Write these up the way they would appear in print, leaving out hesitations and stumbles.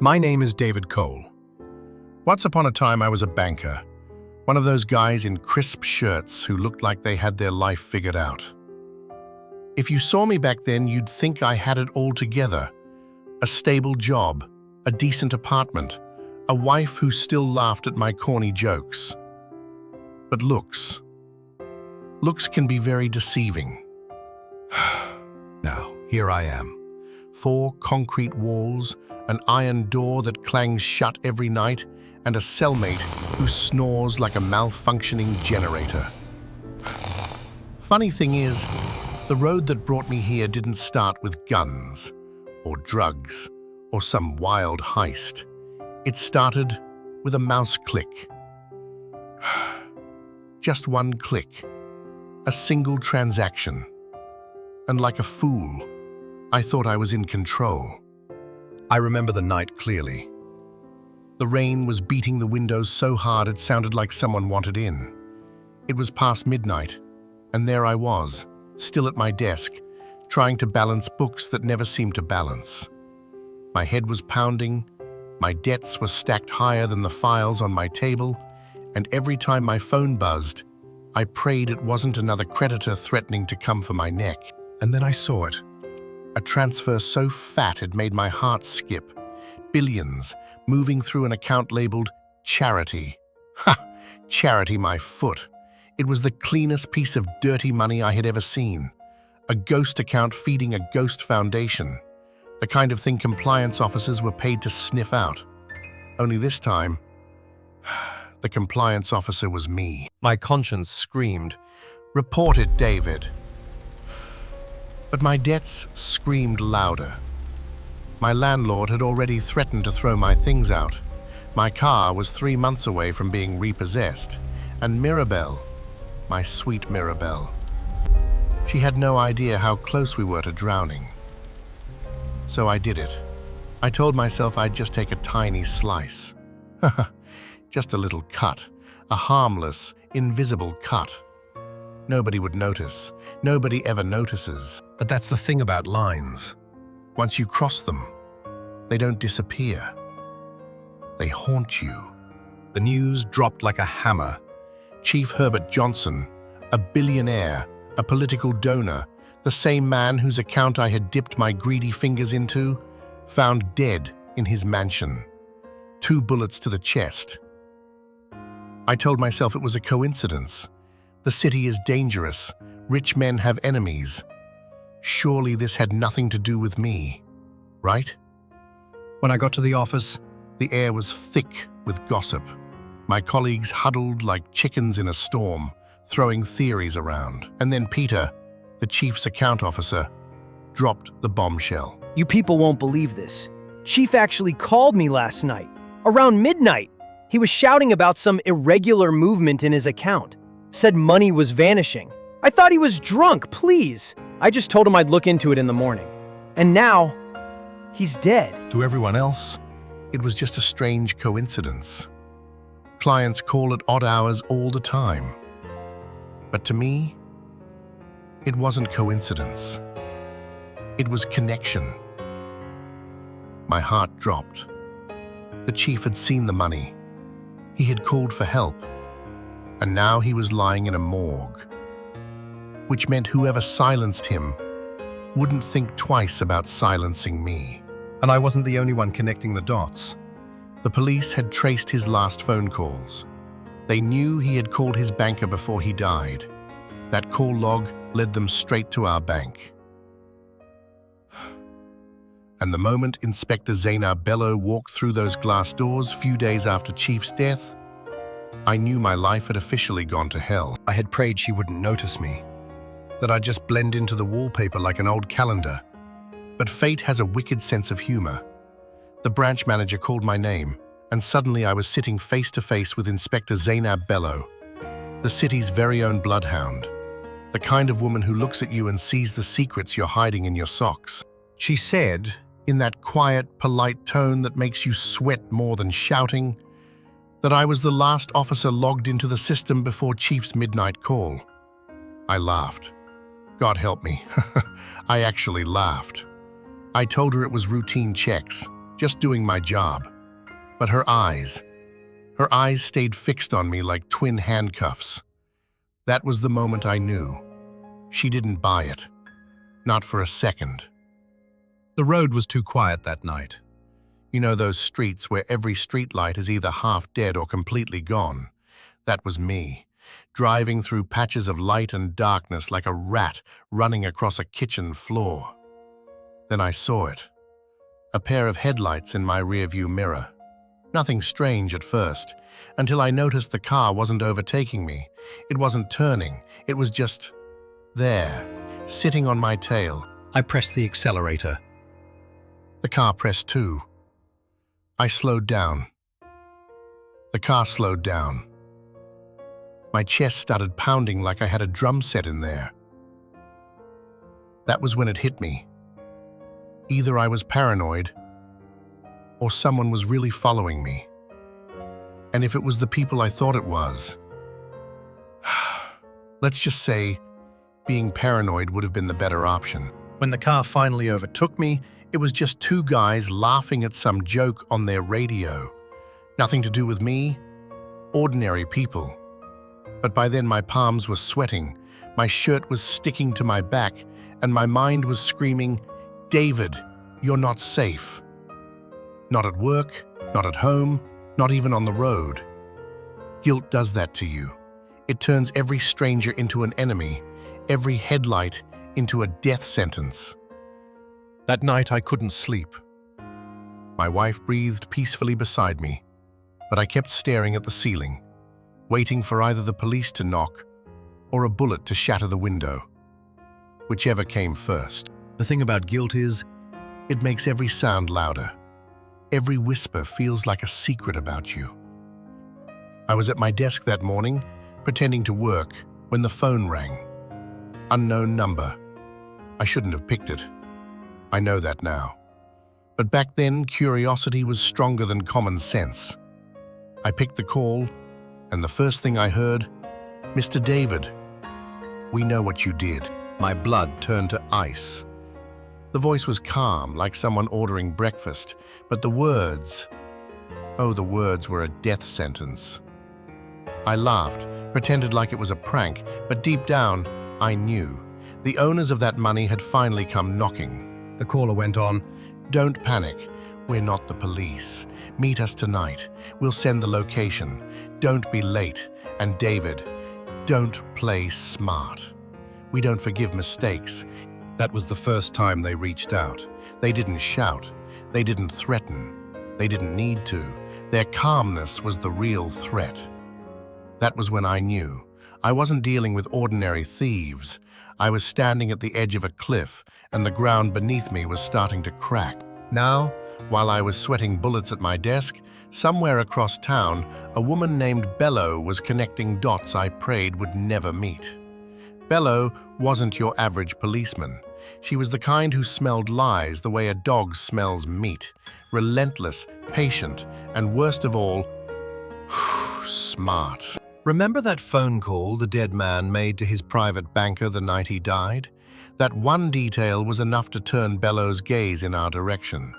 My name is David Cole. Once upon a time, I was a banker, one of those guys in crisp shirts who looked like they had their life figured out. If you saw me back then, you'd think I had it all together. A stable job, a decent apartment, a wife who still laughed at my corny jokes. But looks can be very deceiving. Now, here I am. 4 concrete walls, an iron door that clangs shut every night, and a cellmate who snores like a malfunctioning generator. Funny thing is, the road that brought me here didn't start with guns, or drugs, or some wild heist. It started with a mouse click. Just one click. A single transaction. And like a fool, I thought I was in control. I remember the night clearly. The rain was beating the windows so hard it sounded like someone wanted in. It was past midnight, and there I was, still at my desk, trying to balance books that never seemed to balance. My head was pounding, my debts were stacked higher than the files on my table, and every time my phone buzzed, I prayed it wasn't another creditor threatening to come for my neck. And then I saw it. A transfer so fat it made my heart skip. Billions moving through an account labeled charity. Ha! Charity my foot. It was the cleanest piece of dirty money I had ever seen. A ghost account feeding a ghost foundation. The kind of thing compliance officers were paid to sniff out. Only this time, the compliance officer was me. My conscience screamed. Report it, David. But my debts screamed louder. My landlord had already threatened to throw my things out. My car was 3 months away from being repossessed. And Mirabelle, my sweet Mirabelle, she had no idea how close we were to drowning. So I did it. I told myself I'd just take a tiny slice. Just a little cut, a harmless, invisible cut. Nobody would notice. Nobody ever notices. But that's the thing about lines. Once you cross them, they don't disappear. They haunt you. The news dropped like a hammer. Chief Herbert Johnson, a billionaire, a political donor, the same man whose account I had dipped my greedy fingers into, found dead in his mansion. 2 bullets to the chest. I told myself it was a coincidence. The city is dangerous. Rich men have enemies. Surely this had nothing to do with me, right? When I got to the office, the air was thick with gossip. My colleagues huddled like chickens in a storm, throwing theories around. And then Peter, the chief's account officer, dropped the bombshell. You people won't believe this. Chief actually called me last night, around midnight. He was shouting about some irregular movement in his account. Said money was vanishing. I thought he was drunk, please. I just told him I'd look into it in the morning. And now, he's dead. To everyone else, it was just a strange coincidence. Clients call at odd hours all the time. But to me, it wasn't coincidence. It was connection. My heart dropped. The chief had seen the money. He had called for help. And now he was lying in a morgue. Which meant whoever silenced him wouldn't think twice about silencing me. And I wasn't the only one connecting the dots. The police had traced his last phone calls. They knew he had called his banker before he died. That call log led them straight to our bank. And the moment Inspector Zainab Bello walked through those glass doors few days after Chief's death, I knew my life had officially gone to hell. I had prayed she wouldn't notice me, that I'd just blend into the wallpaper like an old calendar. But fate has a wicked sense of humor. The branch manager called my name, and suddenly I was sitting face to face with Inspector Zainab Bello, the city's very own bloodhound, the kind of woman who looks at you and sees the secrets you're hiding in your socks. She said, in that quiet, polite tone that makes you sweat more than shouting, that I was the last officer logged into the system before Chief's midnight call. I laughed. God help me. I actually laughed. I told her it was routine checks, just doing my job. But her eyes stayed fixed on me like twin handcuffs. That was the moment I knew. She didn't buy it. Not for a second. The road was too quiet that night. You know those streets where every streetlight is either half dead or completely gone? That was me, driving through patches of light and darkness like a rat running across a kitchen floor. Then I saw it. A pair of headlights in my rearview mirror. Nothing strange at first, until I noticed the car wasn't overtaking me. It wasn't turning. It was just there, sitting on my tail. I pressed the accelerator. The car pressed too. I slowed down. The car slowed down. My chest started pounding like I had a drum set in there. That was when it hit me. Either I was paranoid, or someone was really following me. And if it was the people I thought it was, let's just say being paranoid would have been the better option. When the car finally overtook me, it was just two guys laughing at some joke on their radio. Nothing to do with me, ordinary people. But by then my palms were sweating, my shirt was sticking to my back, and my mind was screaming, "David, you're not safe." Not at work, not at home, not even on the road. Guilt does that to you. It turns every stranger into an enemy, every headlight into a death sentence. That night I couldn't sleep. My wife breathed peacefully beside me, but I kept staring at the ceiling, waiting for either the police to knock or a bullet to shatter the window. Whichever came first. The thing about guilt is, It makes every sound louder. Every whisper feels like a secret about you. I was at my desk that morning, pretending to work, when the phone rang. Unknown number. I shouldn't have picked it. I know that now. But back then, curiosity was stronger than common sense. I picked the call, and the first thing I heard, "Mr. David, we know what you did." My blood turned to ice. The voice was calm, like someone ordering breakfast, but the words were a death sentence. I laughed, pretended like it was a prank, but deep down, I knew. The owners of that money had finally come knocking. the caller went on. "Don't panic. We're not the police. Meet us tonight. We'll send the location. Don't be late. And David, don't play smart. We don't forgive mistakes." That was the first time they reached out. They didn't shout. They didn't threaten. They didn't need to. Their calmness was the real threat. That was when I knew. I wasn't dealing with ordinary thieves. I was standing at the edge of a cliff, and the ground beneath me was starting to crack. Now, while I was sweating bullets at my desk, somewhere across town, a woman named Bello was connecting dots I prayed would never meet. Bello wasn't your average policeman. She was the kind who smelled lies the way a dog smells meat. Relentless, patient, and worst of all, smart. Remember that phone call the dead man made to his private banker the night he died? That one detail was enough to turn Bello's gaze in our direction.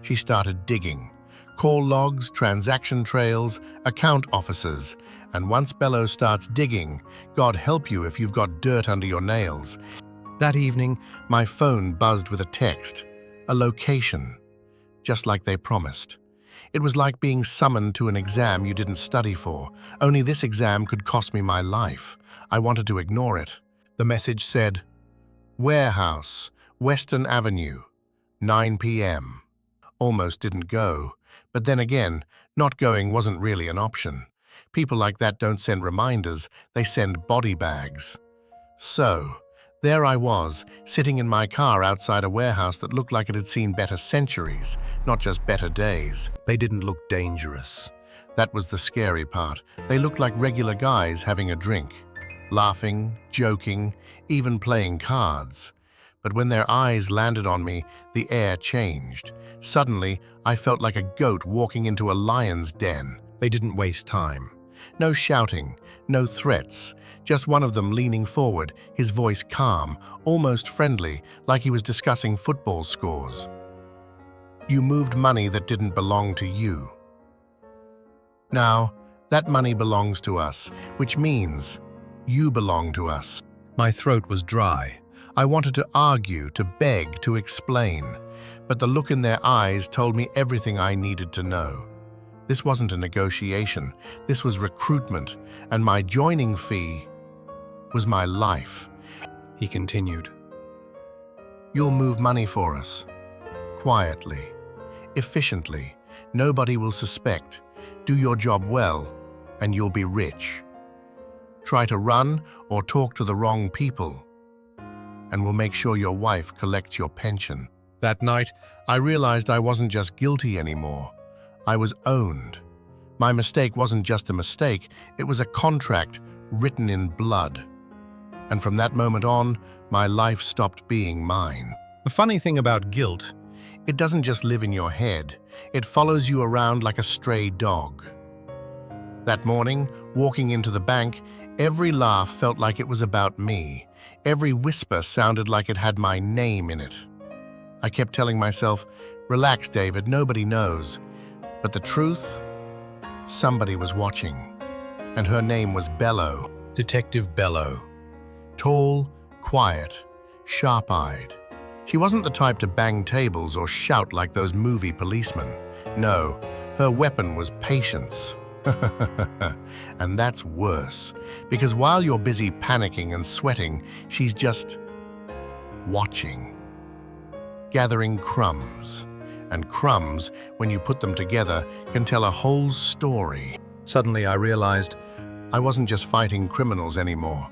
She started digging. Call logs, transaction trails, account officers. And once Bello starts digging, God help you if you've got dirt under your nails. That evening, my phone buzzed with a text, a location, just like they promised. It was like being summoned to an exam you didn't study for. Only this exam could cost me my life. I wanted to ignore it. The message said, "Warehouse, Western Avenue, 9 p.m. Almost didn't go. But then again, not going wasn't really an option. People like that don't send reminders, they send body bags. So, there I was, sitting in my car outside a warehouse that looked like it had seen better centuries, not just better days. They didn't look dangerous. That was the scary part. They looked like regular guys having a drink, laughing, joking, even playing cards. But when their eyes landed on me, the air changed. Suddenly, I felt like a goat walking into a lion's den. They didn't waste time. No shouting, no threats, just one of them leaning forward, his voice calm, almost friendly, like he was discussing football scores. You moved money that didn't belong to you. Now, that money belongs to us, which means you belong to us. My throat was dry. I wanted to argue, to beg, to explain, but the look in their eyes told me everything I needed to know. This wasn't a negotiation, this was recruitment, and my joining fee was my life. He continued. You'll move money for us. Quietly. Efficiently. Nobody will suspect. Do your job well, and you'll be rich. Try to run or talk to the wrong people, and we'll make sure your wife collects your pension. That night, I realized I wasn't just guilty anymore. I was owned. My mistake wasn't just a mistake, it was a contract written in blood. And from that moment on, my life stopped being mine. The funny thing about guilt, It doesn't just live in your head, it follows you around like a stray dog. That morning, walking into the bank, every laugh felt like it was about me. Every whisper sounded like it had my name in it. I kept telling myself, relax, David, nobody knows. But the truth? Somebody was watching. And her name was Bello. Detective Bello. Tall, quiet, sharp-eyed. She wasn't the type to bang tables or shout like those movie policemen. No, her weapon was patience. And that's worse, because while you're busy panicking and sweating, she's just watching, gathering crumbs. And crumbs, when you put them together, can tell a whole story. Suddenly I realized I wasn't just fighting criminals anymore.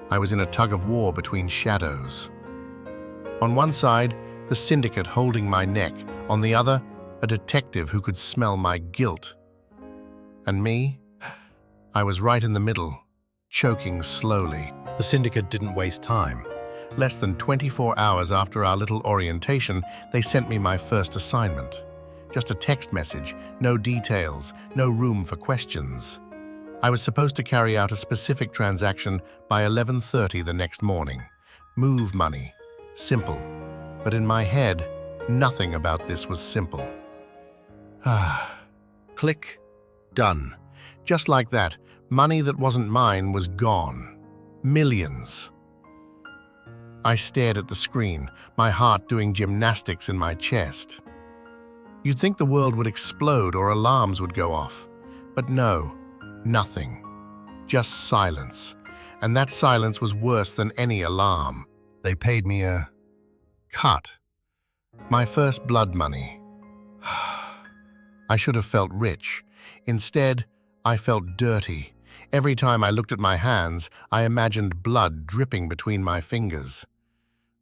I was in a tug-of-war between shadows. On one side, the syndicate holding my neck. On the other, a detective who could smell my guilt. And me? I was right in the middle, choking slowly. the syndicate didn't waste time. Less than 24 hours after our little orientation, they sent me my first assignment. Just a text message, no details, no room for questions. I was supposed to carry out a specific transaction by 11:30 the next morning. Move money. Simple. But in my head, nothing about this was simple. Click. Done. Just like that, money that wasn't mine was gone. Millions. I stared at the screen, my heart doing gymnastics in my chest. You'd think the world would explode or alarms would go off. But no, nothing. Just silence. And that silence was worse than any alarm. They paid me a Cut. My first blood money. I should have felt rich. Instead, I felt dirty. Every time I looked at my hands, I imagined blood dripping between my fingers.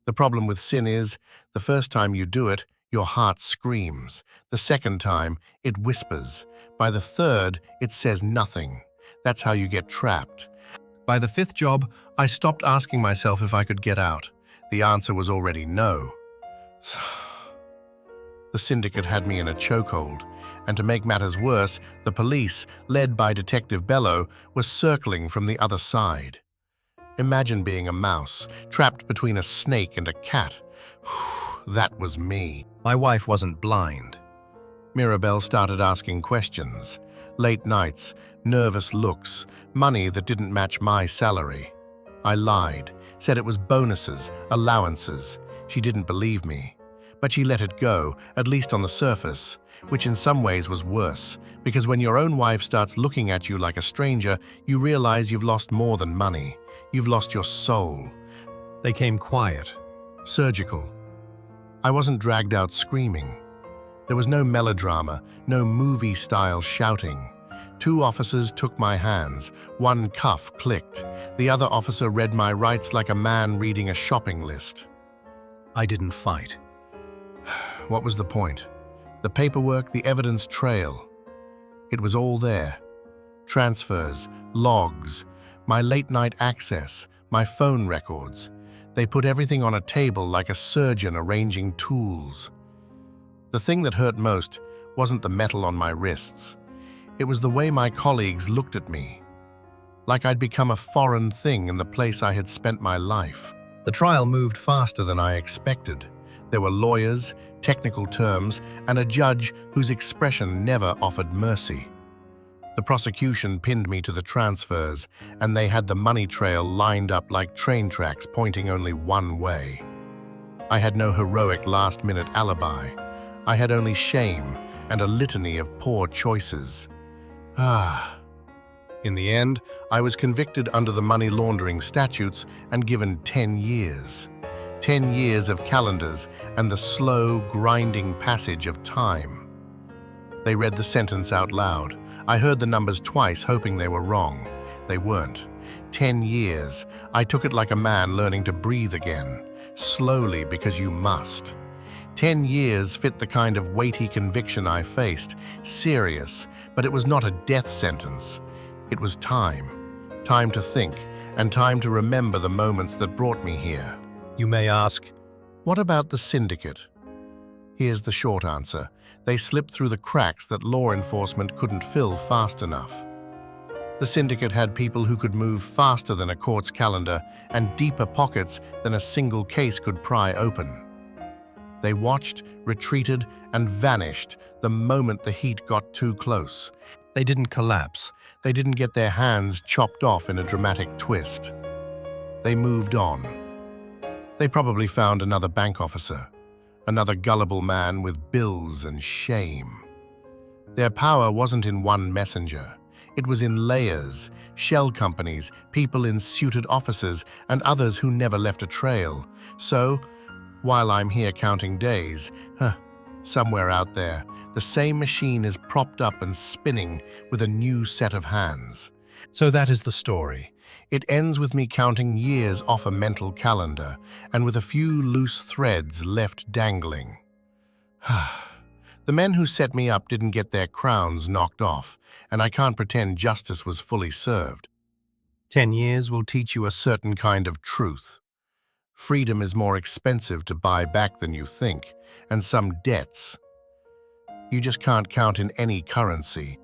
The problem with sin is, the first time you do it, your heart screams. The second time, it whispers. By the third, it says nothing. That's how you get trapped. By the fifth job, I stopped asking myself if I could get out. The answer was already no. The syndicate had me in a chokehold, and to make matters worse, the police, led by Detective Bello, was circling from the other side. Imagine being a mouse, trapped between a snake and a cat. That was me. My wife wasn't blind. Mirabelle started asking questions. Late nights, nervous looks, money that didn't match my salary. I lied, said it was bonuses, allowances. She didn't believe me. But she let it go, at least on the surface, which in some ways was worse, because when your own wife starts looking at you like a stranger, you realize you've lost more than money. You've lost your soul. They came quiet. Surgical. I wasn't dragged out screaming. There was no melodrama, no movie-style shouting. 2 officers took my hands. 1 cuff clicked. The other officer read my rights like a man reading a shopping list. I didn't fight. What was the point? The paperwork, the evidence trail. It was all there. Transfers, logs, my late-night access, my phone records. They put everything on a table like a surgeon arranging tools. The thing that hurt most wasn't the metal on my wrists. It was the way my colleagues looked at me, like I'd become a foreign thing in the place I had spent my life. The trial moved faster than I expected. There were lawyers, technical terms, and a judge whose expression never offered mercy. The prosecution pinned me to the transfers, and they had the money trail lined up like train tracks pointing only one way. I had no heroic last-minute alibi. I had only shame and a litany of poor choices. In the end, I was convicted under the money laundering statutes and given 10 years. 10 years of calendars and the slow, grinding passage of time. They read the sentence out loud. I heard the numbers twice, hoping they were wrong. They weren't. 10 years. I took it like a man learning to breathe again. Slowly, because you must. 10 years fit the kind of weighty conviction I faced. Serious, but it was not a death sentence. It was time. Time to think, and time to remember the moments that brought me here. You may ask, What about the syndicate? Here's the short answer. They slipped through the cracks that law enforcement couldn't fill fast enough. The syndicate had people who could move faster than a court's calendar and deeper pockets than a single case could pry open. They watched, retreated, and vanished the moment the heat got too close. they didn't collapse. They didn't get their hands chopped off in a dramatic twist. They moved on. They probably found another bank officer, another gullible man with bills and shame. Their power wasn't in one messenger. It was in layers, shell companies, people in suited offices, and others who never left a trail. So, while I'm here counting days, somewhere out there, the same machine is propped up and spinning with a new set of hands. So that is the story. It ends with me counting years off a mental calendar and with a few loose threads left dangling. The men who set me up didn't get their crowns knocked off, and I can't pretend justice was fully served. 10 years will teach you a Certain kind of truth. Freedom is more expensive to buy back than you think, and some debts you just can't count in any currency.